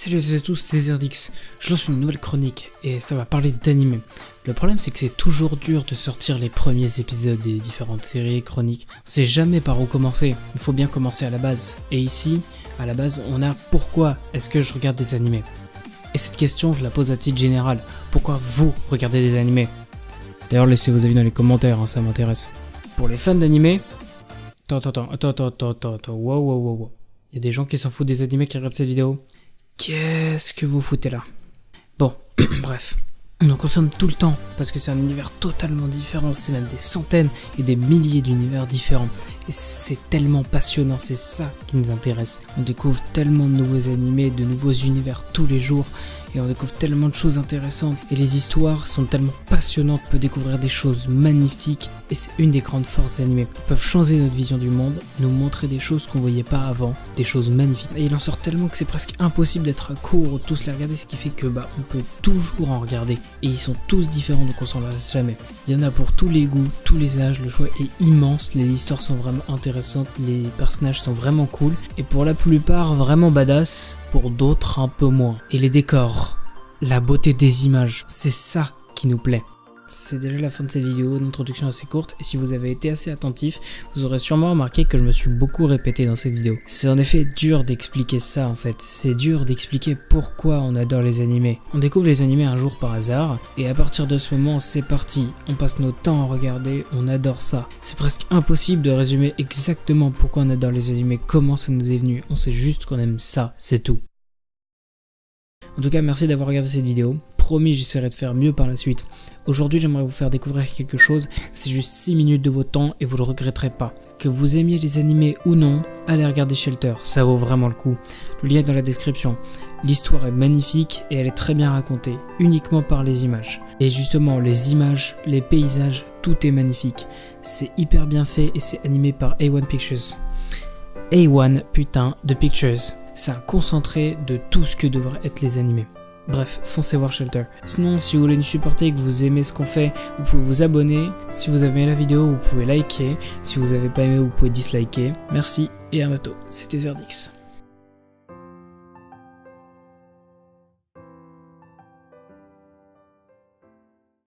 Salut à tous, c'est Zerdix. Je lance une nouvelle chronique et ça va parler d'anime. Le problème c'est que c'est toujours dur de sortir les premiers épisodes des différentes séries et chroniques. On sait jamais par où commencer, il faut bien commencer à la base. Et ici, à la base, on a pourquoi est-ce que je regarde des animés. Et cette question, je la pose à titre général. Pourquoi vous regardez des animés? D'ailleurs, laissez vos avis dans les commentaires, ça m'intéresse. Pour les fans d'animés... Attends, wow. Il y a des gens qui s'en foutent des animés qui regardent cette vidéo. Qu'est-ce que vous foutez là? Bon, bref. On en consomme tout le temps, parce que c'est un univers totalement différent, c'est même des centaines et des milliers d'univers différents. Et c'est tellement passionnant, c'est ça qui nous intéresse. On découvre tellement de nouveaux animés, de nouveaux univers tous les jours, et on découvre tellement de choses intéressantes. Et les histoires sont tellement passionnantes, on peut découvrir des choses magnifiques, et c'est une des grandes forces des animés. Ils peuvent changer notre vision du monde, nous montrer des choses qu'on voyait pas avant, des choses magnifiques. Et il en sort tellement que c'est presque impossible d'être à court ou de tous les regarder, ce qui fait que on peut toujours en regarder. Et ils sont tous différents, donc on s'en lasse jamais. Il y en a pour tous les goûts, tous les âges, le choix est immense, les histoires sont vraiment intéressantes, les personnages sont vraiment cool, et pour la plupart vraiment badass, pour d'autres un peu moins. Et les décors, la beauté des images, c'est ça qui nous plaît. C'est déjà la fin de cette vidéo, une introduction assez courte, et si vous avez été assez attentif, vous aurez sûrement remarqué que je me suis beaucoup répété dans cette vidéo. C'est en effet dur d'expliquer ça en fait, c'est dur d'expliquer pourquoi on adore les animés. On découvre les animés un jour par hasard, et à partir de ce moment, c'est parti. On passe notre temps à regarder, on adore ça. C'est presque impossible de résumer exactement pourquoi on adore les animés, comment ça nous est venu. On sait juste qu'on aime ça, c'est tout. En tout cas, merci d'avoir regardé cette vidéo. Promis, j'essaierai de faire mieux par la suite. Aujourd'hui, j'aimerais vous faire découvrir quelque chose. C'est juste 6 minutes de votre temps et vous le regretterez pas. Que vous aimiez les animés ou non, allez regarder Shelter, ça vaut vraiment le coup. Le lien est dans la description. L'histoire est magnifique et elle est très bien racontée, uniquement par les images. Et justement, les images, les paysages, tout est magnifique. C'est hyper bien fait et c'est animé par A1 Pictures. A1 putain de Pictures. C'est un concentré de tout ce que devraient être les animés. Bref, foncez voir Shelter. Sinon, si vous voulez nous supporter et que vous aimez ce qu'on fait, vous pouvez vous abonner. Si vous avez aimé la vidéo, vous pouvez liker. Si vous n'avez pas aimé, vous pouvez disliker. Merci et à bientôt. C'était Zerdix.